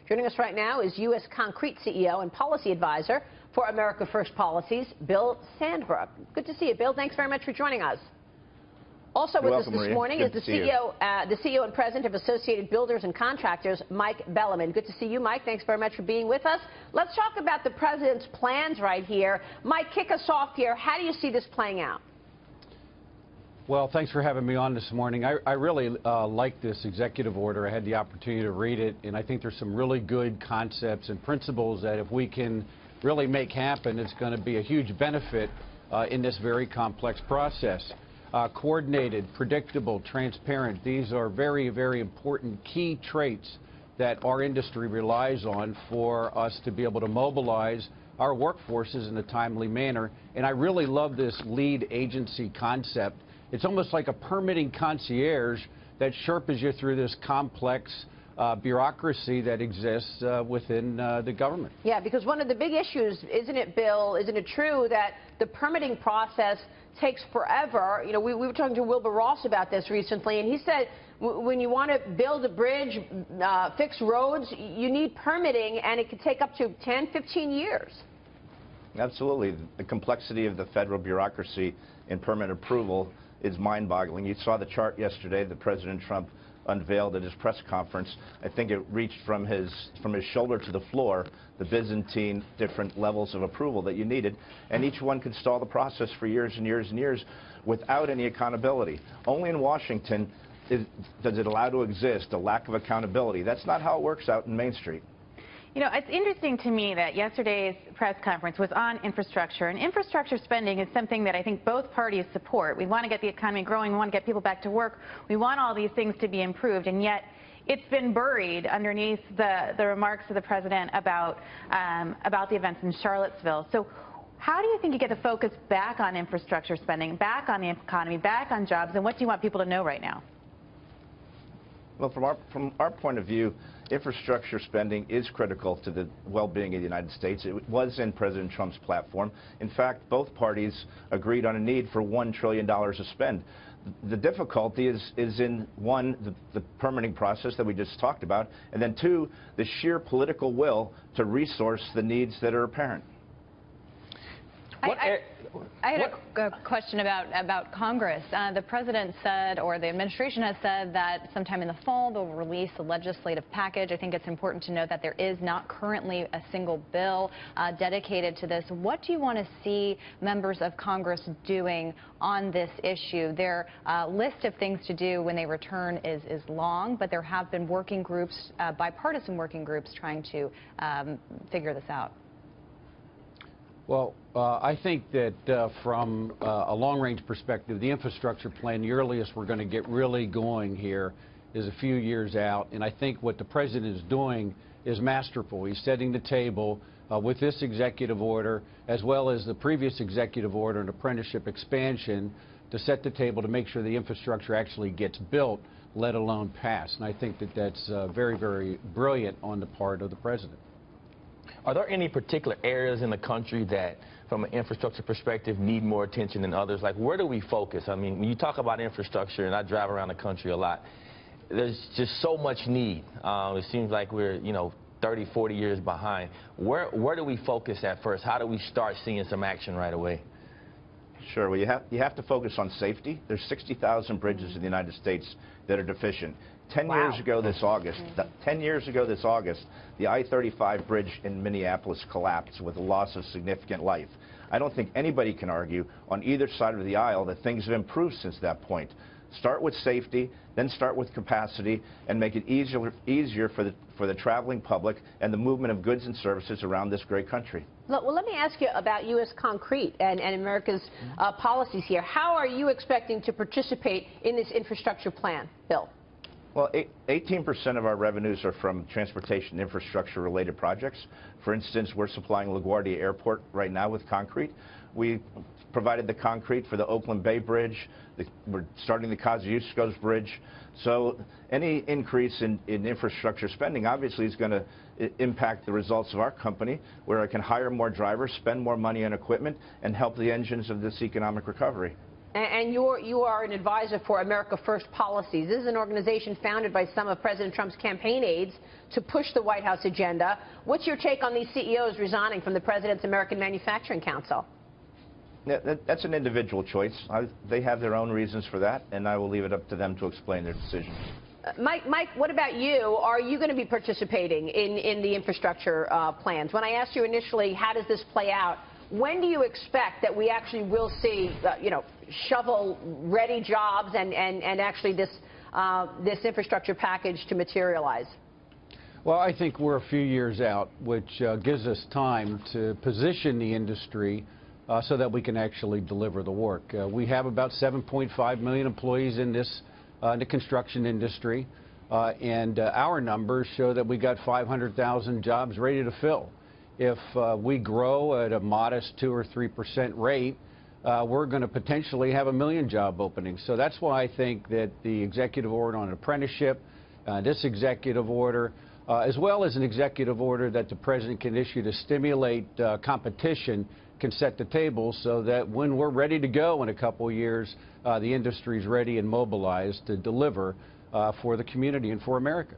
Joining us right now is U.S. Concrete CEO and Policy Advisor for America First Policies, Bill Sandbrook. Good to see you, Bill. Thanks very much for joining us. Also with us this morning is the CEO and President of Associated Builders and Contractors, Mike Bellaman. Good to see you, Mike. Thanks very much for being with us. Let's talk about the President's plans right here. Mike, kick us off here. How do you see this playing out? Well, thanks for having me on this morning. I really like this executive order. I had the opportunity to read it, and I think there's some really good concepts and principles that if we can really make happen, it's going to be a huge benefit in this very complex process. Coordinated, predictable, transparent. These are very, very important key traits that our industry relies on for us to be able to mobilize our workforces in a timely manner. And I really love this lead agency concept. It's almost like a permitting concierge that sherpas you through this complex bureaucracy that exists within the government. Yeah, because one of the big issues, isn't it, Bill, isn't it true that the permitting process takes forever? You know, we were talking to Wilbur Ross about this recently, and he said when you want to build a bridge, fix roads, you need permitting, and it could take up to 10, 15 years. Absolutely. The complexity of the federal bureaucracy in permit approval is mind-boggling. You saw the chart yesterday that President Trump unveiled at his press conference. I think it reached from his shoulder to the floor, the Byzantine different levels of approval that you needed, and each one could stall the process for years and years and years without any accountability. Only in Washington does it allow to exist a lack of accountability. That's not how it works out in Main Street. You know, it's interesting to me that yesterday's press conference was on infrastructure, and infrastructure spending is something that I think both parties support. We want to get the economy growing, we want to get people back to work, we want all these things to be improved, and yet it's been buried underneath the remarks of the President about the events in Charlottesville. So how do you think you get the focus back on infrastructure spending, back on the economy, back on jobs, and what do you want people to know right now? Well, from our point of view, infrastructure spending is critical to the well-being of the United States. It was in President Trump's platform. In fact, both parties agreed on a need for $1 trillion to spend. The difficulty is in, one, the permitting process that we just talked about, and then two, the sheer political will to resource the needs that are apparent. I had a question about Congress. The President said, or the administration has said, that sometime in the fall they'll release a legislative package. I think it's important to note that there is not currently a single bill dedicated to this. What do you want to see members of Congress doing on this issue? Their list of things to do when they return is long, but there have been working groups, bipartisan working groups, trying to figure this out. Well, I think that from a long-range perspective, the infrastructure plan, the earliest we're going to get really going here is a few years out. And I think what the President is doing is masterful. He's setting the table with this executive order, as well as the previous executive order and apprenticeship expansion, to set the table to make sure the infrastructure actually gets built, let alone passed. And I think that that's very, very brilliant on the part of the President. Are there any particular areas in the country that, from an infrastructure perspective, need more attention than others? Like, where do we focus? I mean, when you talk about infrastructure, and I drive around the country a lot, there's just so much need. It seems like we're, 30, 40 years behind. Where do we focus at first? How do we start seeing some action right away? Sure. Well, you have to focus on safety. There's 60,000 bridges in the United States that are deficient. 10 years ago this August, the I-35 bridge in Minneapolis collapsed with the loss of significant life. I don't think anybody can argue on either side of the aisle that things have improved since that point. Start with safety, then start with capacity, and make it easier for the traveling public and the movement of goods and services around this great country. Well, let me ask you about U.S. Concrete and America's policies here. How are you expecting to participate in this infrastructure plan, Bill? Well, 18% of our revenues are from transportation infrastructure-related projects. For instance, we're supplying LaGuardia Airport right now with concrete. We provided the concrete for the Oakland Bay Bridge. We're starting the Kosciuszko's Bridge. So any increase in infrastructure spending obviously is going to impact the results of our company, where it can hire more drivers, spend more money on equipment, and help the engines of this economic recovery. And you are an advisor for America First Policies. This is an organization founded by some of President Trump's campaign aides to push the White House agenda. What's your take on these CEOs resigning from the President's American Manufacturing Council? That's an individual choice. They have their own reasons for that, and I will leave it up to them to explain their decisions. Mike, what about you? Are you going to be participating in the infrastructure plans? When I asked you initially, how does this play out, when do you expect that we actually will see, shovel-ready jobs and actually this infrastructure package to materialize? Well, I think we're a few years out, which gives us time to position the industry so that we can actually deliver the work. We have about 7.5 million employees in the construction industry, and our numbers show that we got 500,000 jobs ready to fill. If we grow at a modest 2 or 3% rate, we're going to potentially have 1 million job openings. So that's why I think that the executive order on apprenticeship, this executive order, as well as an executive order that the president can issue to stimulate competition, can set the table so that when we're ready to go in a couple of years, the industry is ready and mobilized to deliver for the community and for America.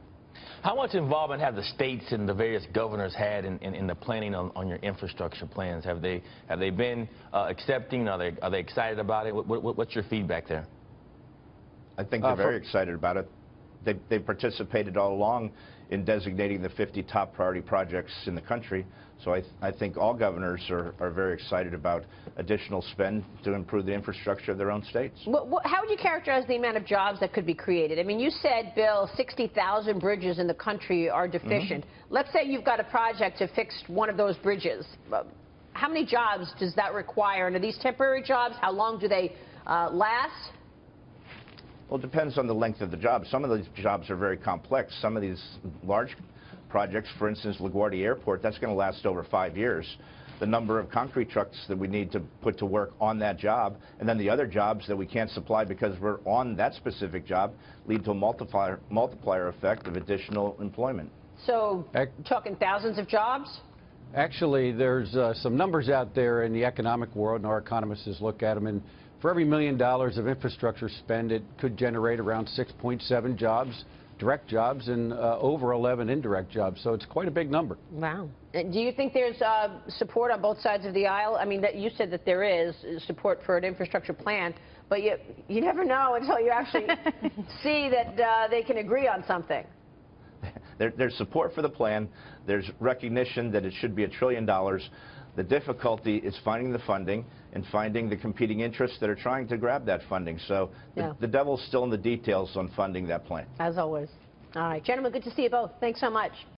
How much involvement have the states and the various governors had in the planning on your infrastructure plans? Have they been accepting? Are they excited about it? What's your feedback there? I think they're very excited about it. They participated all along in designating the 50 top priority projects in the country. So I think all governors are very excited about additional spend to improve the infrastructure of their own states. How would you characterize the amount of jobs that could be created? I mean, you said, Bill, 60,000 bridges in the country are deficient. Let's say you've got a project to fix one of those bridges. How many jobs does that require? And are these temporary jobs? How long do they last? Well, it depends on the length of the job. Some of these jobs are very complex. Some of these large projects, for instance, LaGuardia Airport, that's going to last over 5 years. The number of concrete trucks that we need to put to work on that job, and then the other jobs that we can't supply because we're on that specific job, lead to a multiplier effect of additional employment. So, talking thousands of jobs? Actually, there's some numbers out there in the economic world, and our economists look at them, and for every $1 million of infrastructure spend, it could generate around 6.7 jobs, direct jobs, and over 11 indirect jobs. So it's quite a big number. Wow. Do you think there's support on both sides of the aisle? I mean, you said that there is support for an infrastructure plan, but you never know until you actually see that they can agree on something. There's support for the plan. There's recognition that it should be $1 trillion. The difficulty is finding the funding and finding the competing interests that are trying to grab that funding. So the devil's still in the details on funding that plan. As always. All right, gentlemen, good to see you both. Thanks so much.